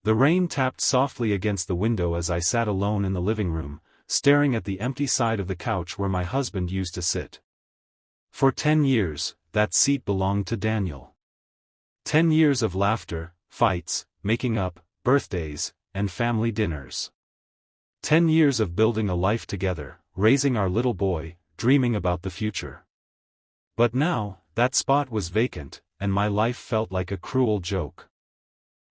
The rain tapped softly against the window as I sat alone in the living room, staring at the empty side of the couch where my husband used to sit. For 10 years, that seat belonged to Daniel. 10 years of laughter, fights, making up, birthdays, and family dinners. 10 years of building a life together, raising our little boy, dreaming about the future. But now, that spot was vacant, and my life felt like a cruel joke.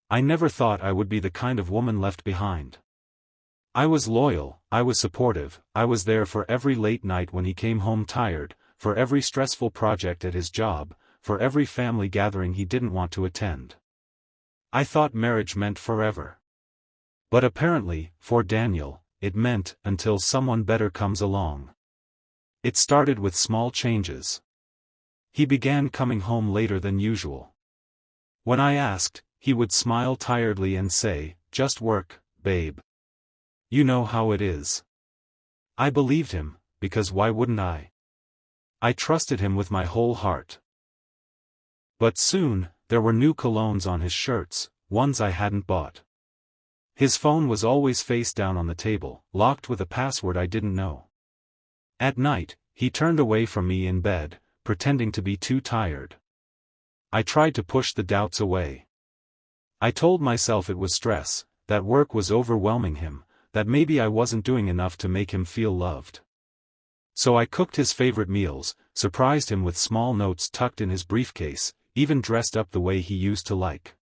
I never thought I would be the kind of woman left behind. I was loyal, I was supportive, I was there for every late night when he came home tired, for every stressful project at his job, for every family gathering he didn't want to attend. I thought marriage meant forever. But apparently, for Daniel, it meant until someone better comes along. It started with small changes. He began coming home later than usual. When I asked, he would smile tiredly and say, "Just work, babe. You know how it is." I believed him, because why wouldn't I? I trusted him with my whole heart. But soon, there were new colognes on his shirts, ones I hadn't bought. His phone was always face down on the table, locked with a password I didn't know. At night, he turned away from me in bed, pretending to be too tired. I tried to push the doubts away. I told myself it was stress, that work was overwhelming him, that maybe I wasn't doing enough to make him feel loved. So I cooked his favorite meals, surprised him with small notes tucked in his briefcase, even dressed up the way he used to like.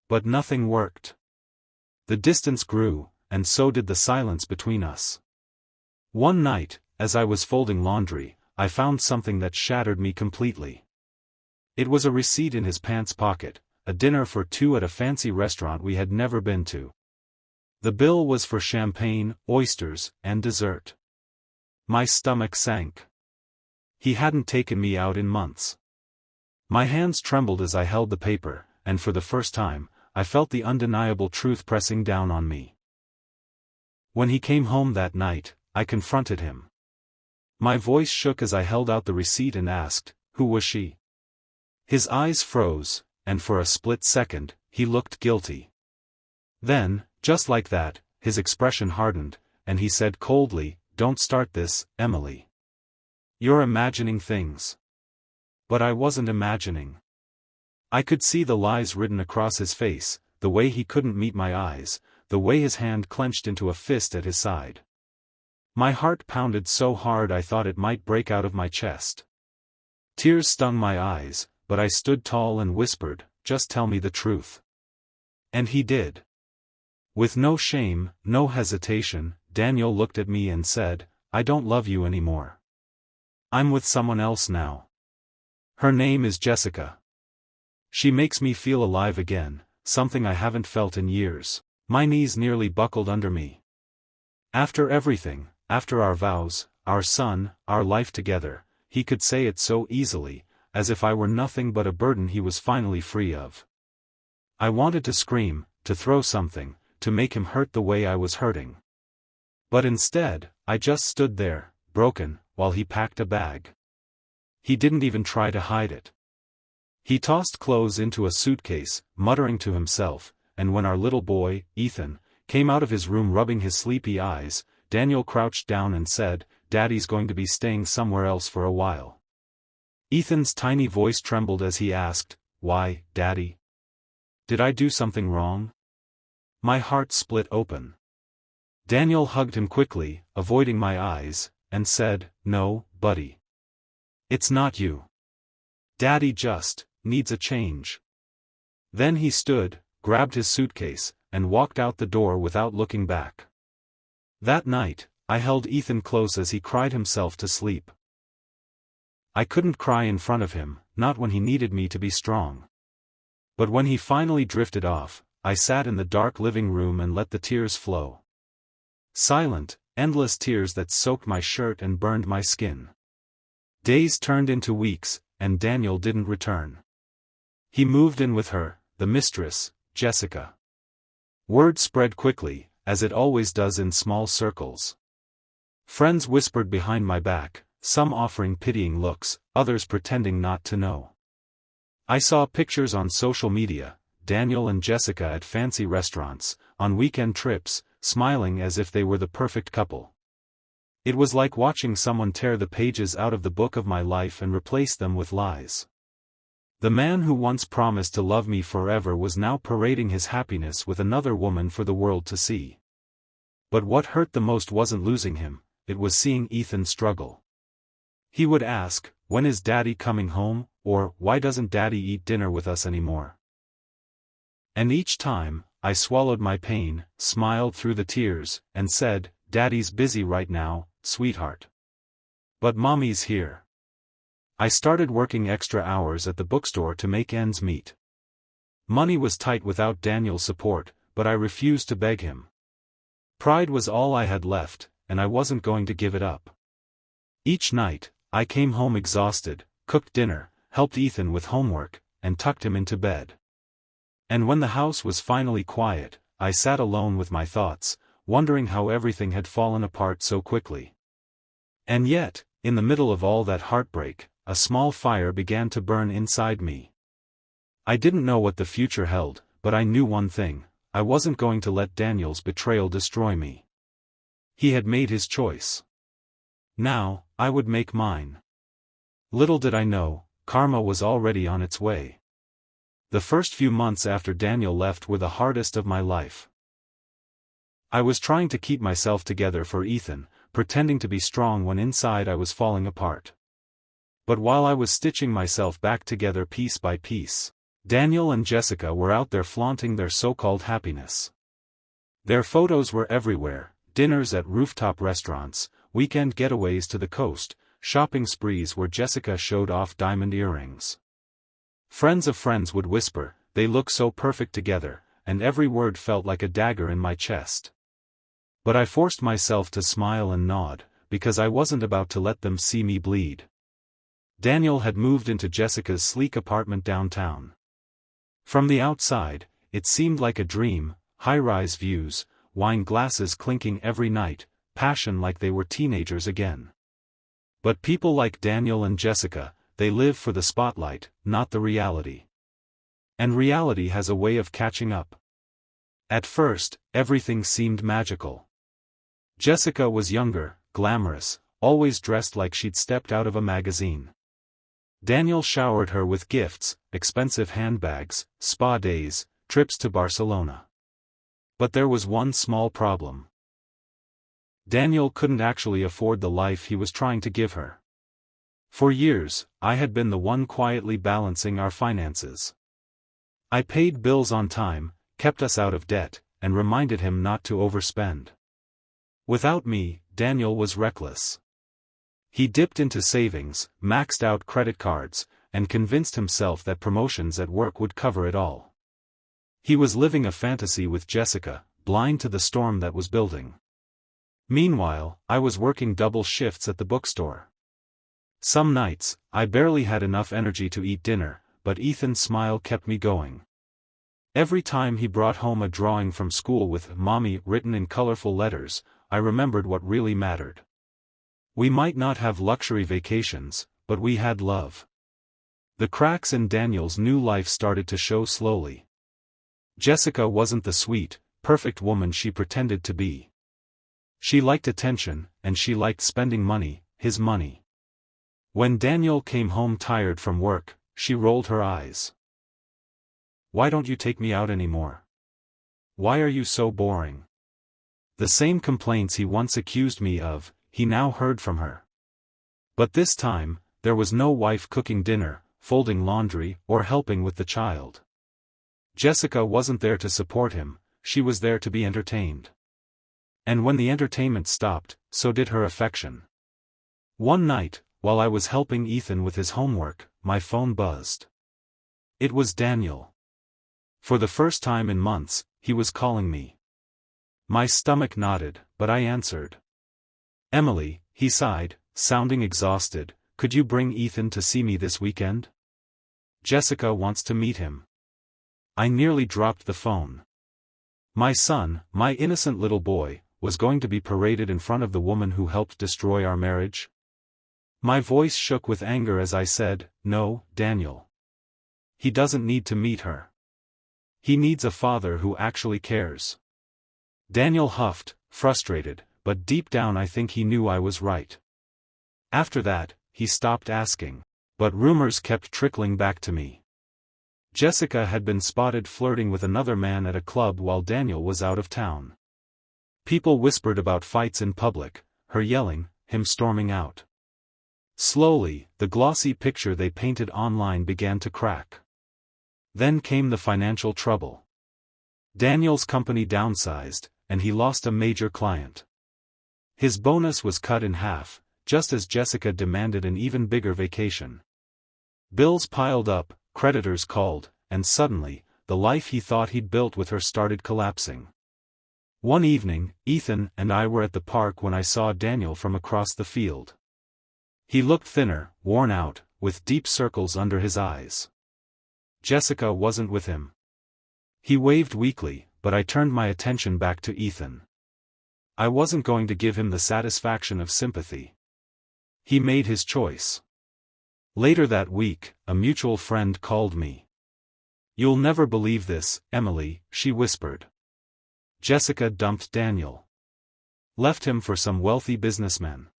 But nothing worked. The distance grew, and so did the silence between us. One night, as I was folding laundry, I found something that shattered me completely. It was a receipt in his pants pocket, a dinner for two at a fancy restaurant we had never been to. The bill was for champagne, oysters, and dessert. My stomach sank. He hadn't taken me out in months. My hands trembled as I held the paper, and for the first time, I felt the undeniable truth pressing down on me. When he came home that night, I confronted him. My voice shook as I held out the receipt and asked, "Who was she?" His eyes froze, and for a split second, he looked guilty. Then, just like that, his expression hardened, and he said coldly, "Don't start this, Emily. You're imagining things." But I wasn't imagining. I could see the lies written across his face, the way he couldn't meet my eyes, the way his hand clenched into a fist at his side. My heart pounded so hard I thought it might break out of my chest. Tears stung my eyes, but I stood tall and whispered, "Just tell me the truth." And he did. With no shame, no hesitation, Daniel looked at me and said, "I don't love you anymore. I'm with someone else now. Her name is Jessica. She makes me feel alive again, something I haven't felt in years." My knees nearly buckled under me. After everything, after our vows, our son, our life together, he could say it so easily, as if I were nothing but a burden he was finally free of. I wanted to scream, to throw something, to make him hurt the way I was hurting. But instead, I just stood there, broken, while he packed a bag. He didn't even try to hide it. He tossed clothes into a suitcase, muttering to himself, and when our little boy, Ethan, came out of his room rubbing his sleepy eyes, Daniel crouched down and said, "Daddy's going to be staying somewhere else for a while." Ethan's tiny voice trembled as he asked, "Why, Daddy? Did I do something wrong?" My heart split open. Daniel hugged him quickly, avoiding my eyes, and said, "No, buddy. It's not you. Daddy just needs a change." Then he stood, grabbed his suitcase, and walked out the door without looking back. That night, I held Ethan close as he cried himself to sleep. I couldn't cry in front of him, not when he needed me to be strong. But when he finally drifted off, I sat in the dark living room and let the tears flow. Silent, endless tears that soaked my shirt and burned my skin. Days turned into weeks, and Daniel didn't return. He moved in with her, the mistress, Jessica. Word spread quickly, as it always does in small circles. Friends whispered behind my back, some offering pitying looks, others pretending not to know. I saw pictures on social media, Daniel and Jessica at fancy restaurants, on weekend trips, smiling as if they were the perfect couple. It was like watching someone tear the pages out of the book of my life and replace them with lies. The man who once promised to love me forever was now parading his happiness with another woman for the world to see. But what hurt the most wasn't losing him, it was seeing Ethan struggle. He would ask, "When is Daddy coming home?" or "Why doesn't Daddy eat dinner with us anymore?" And each time, I swallowed my pain, smiled through the tears, and said, "Daddy's busy right now, sweetheart. But Mommy's here." I started working extra hours at the bookstore to make ends meet. Money was tight without Daniel's support, but I refused to beg him. Pride was all I had left, and I wasn't going to give it up. Each night, I came home exhausted, cooked dinner, helped Ethan with homework, and tucked him into bed. And when the house was finally quiet, I sat alone with my thoughts, wondering how everything had fallen apart so quickly. And yet, in the middle of all that heartbreak, a small fire began to burn inside me. I didn't know what the future held, but I knew one thing: I wasn't going to let Daniel's betrayal destroy me. He had made his choice. Now, I would make mine. Little did I know, karma was already on its way. The first few months after Daniel left were the hardest of my life. I was trying to keep myself together for Ethan, pretending to be strong when inside I was falling apart. But while I was stitching myself back together piece by piece, Daniel and Jessica were out there flaunting their so-called happiness. Their photos were everywhere: dinners at rooftop restaurants, weekend getaways to the coast, shopping sprees where Jessica showed off diamond earrings. Friends of friends would whisper, "They look so perfect together," and every word felt like a dagger in my chest. But I forced myself to smile and nod, because I wasn't about to let them see me bleed. Daniel had moved into Jessica's sleek apartment downtown. From the outside, it seemed like a dream: high-rise views, wine glasses clinking every night, passion like they were teenagers again. But people like Daniel and Jessica, they live for the spotlight, not the reality. And reality has a way of catching up. At first, everything seemed magical. Jessica was younger, glamorous, always dressed like she'd stepped out of a magazine. Daniel showered her with gifts, expensive handbags, spa days, trips to Barcelona. But there was one small problem. Daniel couldn't actually afford the life he was trying to give her. For years, I had been the one quietly balancing our finances. I paid bills on time, kept us out of debt, and reminded him not to overspend. Without me, Daniel was reckless. He dipped into savings, maxed out credit cards, and convinced himself that promotions at work would cover it all. He was living a fantasy with Jessica, blind to the storm that was building. Meanwhile, I was working double shifts at the bookstore. Some nights, I barely had enough energy to eat dinner, but Ethan's smile kept me going. Every time he brought home a drawing from school with "Mommy" written in colorful letters, I remembered what really mattered. We might not have luxury vacations, but we had love. The cracks in Daniel's new life started to show slowly. Jessica wasn't the sweet, perfect woman she pretended to be. She liked attention, and she liked spending money, his money. When Daniel came home tired from work, she rolled her eyes. "Why don't you take me out anymore? Why are you so boring?" The same complaints he once accused me of, he now heard from her. But this time, there was no wife cooking dinner, folding laundry, or helping with the child. Jessica wasn't there to support him, she was there to be entertained. And when the entertainment stopped, so did her affection. One night, while I was helping Ethan with his homework, my phone buzzed. It was Daniel. For the first time in months, he was calling me. My stomach knotted, but I answered. "Emily," he sighed, sounding exhausted, "could you bring Ethan to see me this weekend? Jessica wants to meet him." I nearly dropped the phone. My son, my innocent little boy, was going to be paraded in front of the woman who helped destroy our marriage? My voice shook with anger as I said, "No, Daniel. He doesn't need to meet her. He needs a father who actually cares. Daniel huffed, frustrated, but deep down I think he knew I was right. After that, he stopped asking. But rumors kept trickling back to me. Jessica had been spotted flirting with another man at a club while Daniel was out of town. People whispered about fights in public, her yelling, him storming out. Slowly, the glossy picture they painted online began to crack. Then came the financial trouble. Daniel's company downsized, and he lost a major client. His bonus was cut in half, just as Jessica demanded an even bigger vacation. Bills piled up, creditors called, and suddenly, the life he thought he'd built with her started collapsing. One evening, Ethan and I were at the park when I saw Daniel from across the field. He looked thinner, worn out, with deep circles under his eyes. Jessica wasn't with him. He waved weakly, but I turned my attention back to Ethan. I wasn't going to give him the satisfaction of sympathy. He made his choice. Later that week, a mutual friend called me. "You'll never believe this, Emily," she whispered. "Jessica dumped Daniel. Left him for some wealthy businessman."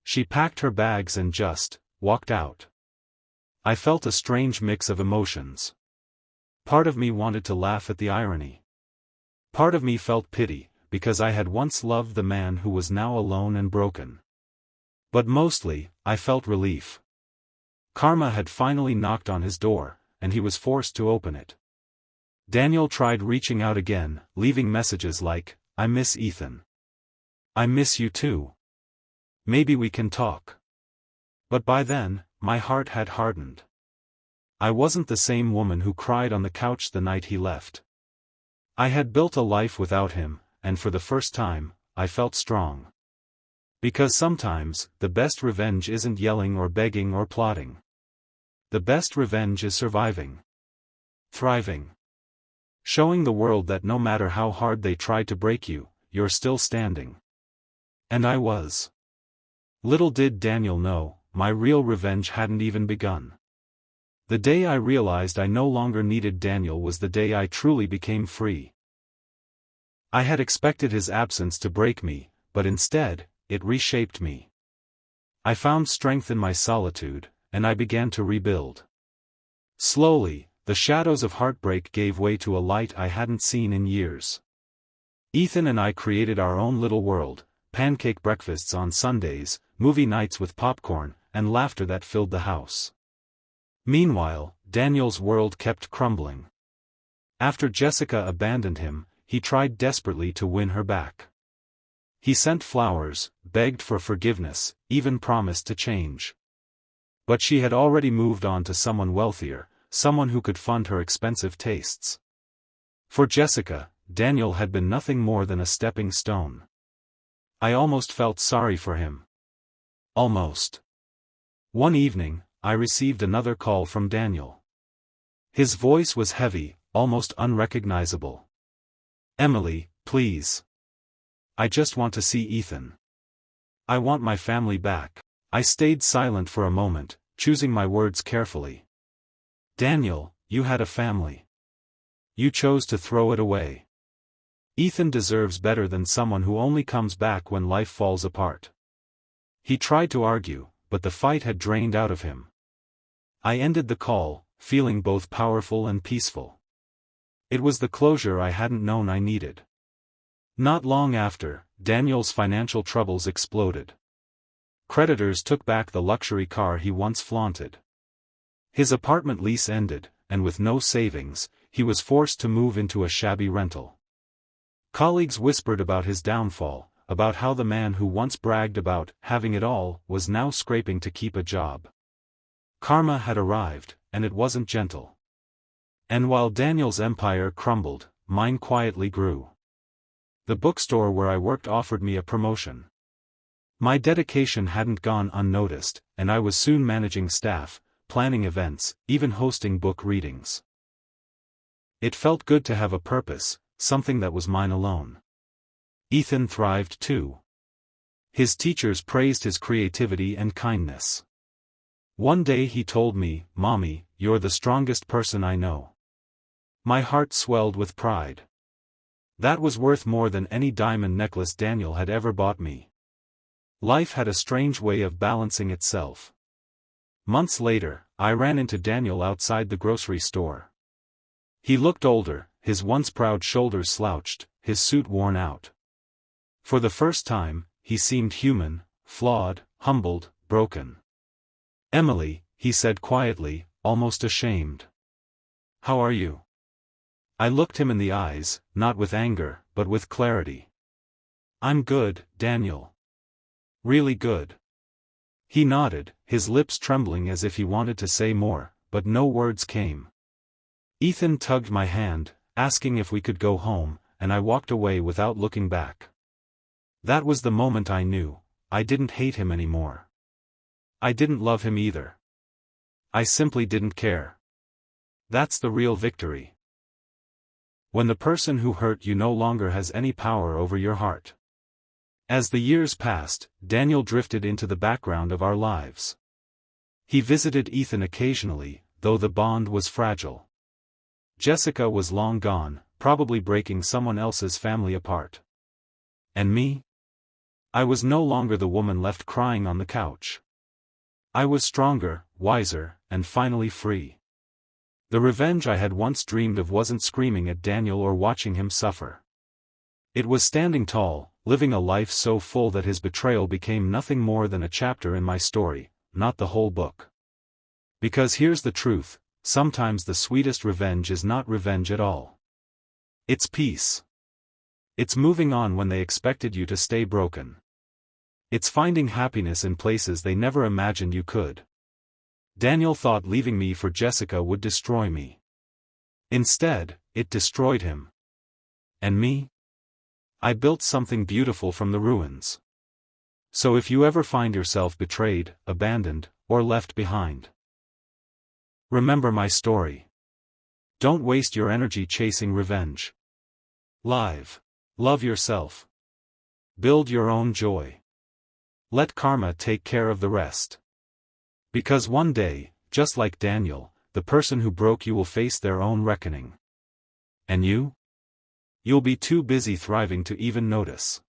She packed her bags and just walked out. I felt a strange mix of emotions. Part of me wanted to laugh at the irony. Part of me felt pity, because I had once loved the man who was now alone and broken. But mostly, I felt relief. Karma had finally knocked on his door, and he was forced to open it. Daniel tried reaching out again, leaving messages like, "I miss Ethan. I miss you too. Maybe we can talk." But by then, my heart had hardened. I wasn't the same woman who cried on the couch the night he left. I had built a life without him, and for the first time, I felt strong. Because sometimes, the best revenge isn't yelling or begging or plotting. The best revenge is surviving. Thriving. Showing the world that no matter how hard they tried to break you, you're still standing. And I was. Little did Daniel know, my real revenge hadn't even begun. The day I realized I no longer needed Daniel was the day I truly became free. I had expected his absence to break me, but instead, it reshaped me. I found strength in my solitude, and I began to rebuild. Slowly, the shadows of heartbreak gave way to a light I hadn't seen in years. Ethan and I created our own little world, pancake breakfasts on Sundays, movie nights with popcorn, and laughter that filled the house. Meanwhile, Daniel's world kept crumbling. After Jessica abandoned him, he tried desperately to win her back. He sent flowers, begged for forgiveness, even promised to change. But she had already moved on to someone wealthier, someone who could fund her expensive tastes. For Jessica, Daniel had been nothing more than a stepping stone. I almost felt sorry for him. Almost. One evening, I received another call from Daniel. His voice was heavy, almost unrecognizable. "Emily, please. I just want to see Ethan. I want my family back." I stayed silent for a moment, choosing my words carefully. "Daniel, you had a family. You chose to throw it away. Ethan deserves better than someone who only comes back when life falls apart." He tried to argue, but the fight had drained out of him. I ended the call, feeling both powerful and peaceful. It was the closure I hadn't known I needed. Not long after, Daniel's financial troubles exploded. Creditors took back the luxury car he once flaunted. His apartment lease ended, and with no savings, he was forced to move into a shabby rental. Colleagues whispered about his downfall, about how the man who once bragged about having it all was now scraping to keep a job. Karma had arrived, and it wasn't gentle. And while Daniel's empire crumbled, mine quietly grew. The bookstore where I worked offered me a promotion. My dedication hadn't gone unnoticed, and I was soon managing staff, planning events, even hosting book readings. It felt good to have a purpose, something that was mine alone. Ethan thrived too. His teachers praised his creativity and kindness. One day he told me, "Mommy, you're the strongest person I know." My heart swelled with pride. That was worth more than any diamond necklace Daniel had ever bought me. Life had a strange way of balancing itself. Months later, I ran into Daniel outside the grocery store. He looked older, his once proud shoulders slouched, his suit worn out. For the first time, he seemed human, flawed, humbled, broken. "Emily," he said quietly, almost ashamed. "How are you?" I looked him in the eyes, not with anger, but with clarity. "I'm good, Daniel. Really good." He nodded, his lips trembling as if he wanted to say more, but no words came. Ethan tugged my hand, asking if we could go home, and I walked away without looking back. That was the moment I knew, I didn't hate him anymore. I didn't love him either. I simply didn't care. That's the real victory. When the person who hurt you no longer has any power over your heart. As the years passed, Daniel drifted into the background of our lives. He visited Ethan occasionally, though the bond was fragile. Jessica was long gone, probably breaking someone else's family apart. And me? I was no longer the woman left crying on the couch. I was stronger, wiser, and finally free. The revenge I had once dreamed of wasn't screaming at Daniel or watching him suffer. It was standing tall, living a life so full that his betrayal became nothing more than a chapter in my story, not the whole book. Because here's the truth, sometimes the sweetest revenge is not revenge at all. It's peace. It's moving on when they expected you to stay broken. It's finding happiness in places they never imagined you could. Daniel thought leaving me for Jessica would destroy me. Instead, it destroyed him. And me? I built something beautiful from the ruins. So if you ever find yourself betrayed, abandoned, or left behind, remember my story. Don't waste your energy chasing revenge. Love yourself. Build your own joy. Let karma take care of the rest. Because one day, just like Daniel, the person who broke you will face their own reckoning. And you? You'll be too busy thriving to even notice.